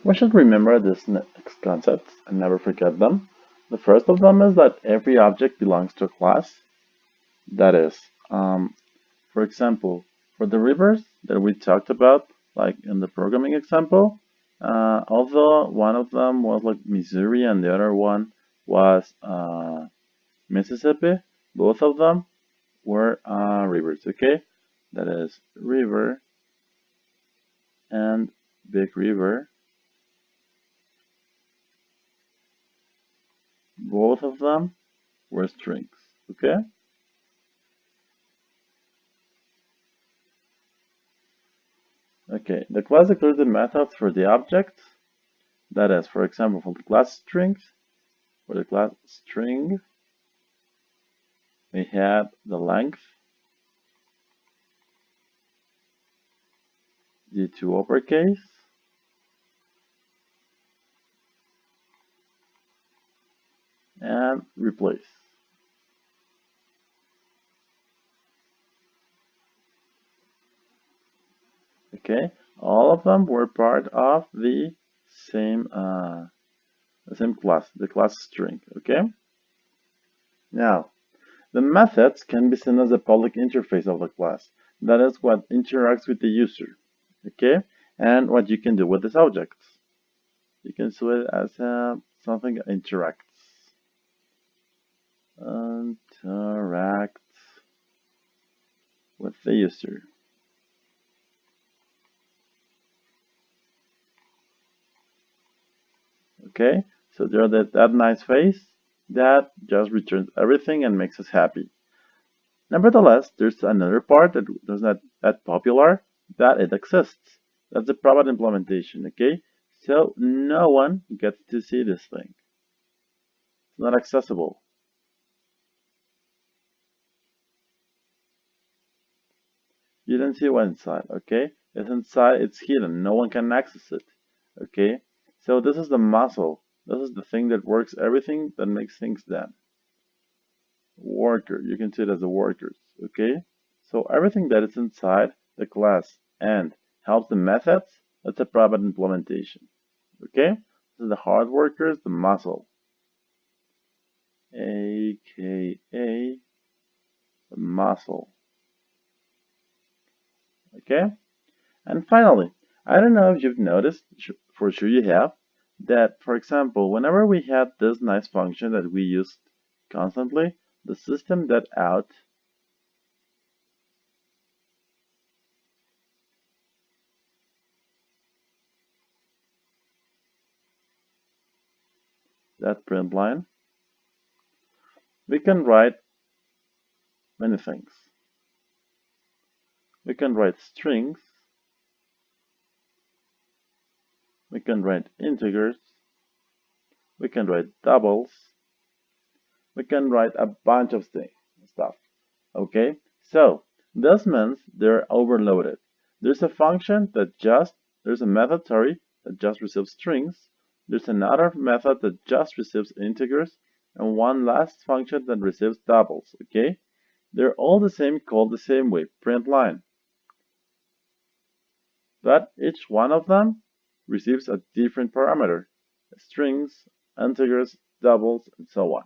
We should remember these next concepts and never forget them. The first of them is that every object belongs to a class. That is, for example, for the rivers that we talked about, like in the programming example, although one of them was like Missouri and the other one was Mississippi, both of them were rivers, okay? That is river and big river. Both of them were strings, okay? Okay, the class includes the methods for the objects. That is, for example, for the class strings, for the class string, we have the length, D2 uppercase, and replace. Okay, all of them were part of the same class, the class string. Okay. Now, the methods can be seen as the public interface of the class. That is what interacts with the user. Okay, and what you can do with these objects. You can see it as something that interacts. Interact with the user. Okay, so there that nice face that just returns everything and makes us happy. Nevertheless, there's another part that is not that popular, that it exists. That's the private implementation, okay? So no one gets to see this thing. It's not accessible. You don't see what's inside, okay? It's inside, it's hidden, no one can access it, okay? So this is the muscle. This is the thing that works everything that makes things done. Worker, you can see it as the workers, okay? So everything that is inside the class and helps the methods, that's a private implementation, okay? This is the hard workers, the muscle, aka the muscle, okay? And finally, I don't know if you've noticed, for sure you have, that, for example, whenever we had this nice function that we used constantly, the system.out, that print line, we can write many things. We can write strings, we can write integers, we can write doubles, we can write a bunch of stuff. Okay, so this means they're overloaded. There's a function that there's a method, sorry, that just receives strings. There's another method that just receives integers, and one last function that receives doubles. Okay, they're all the same, called the same way, print line. But each one of them receives a different parameter, strings, integers, doubles, and so on.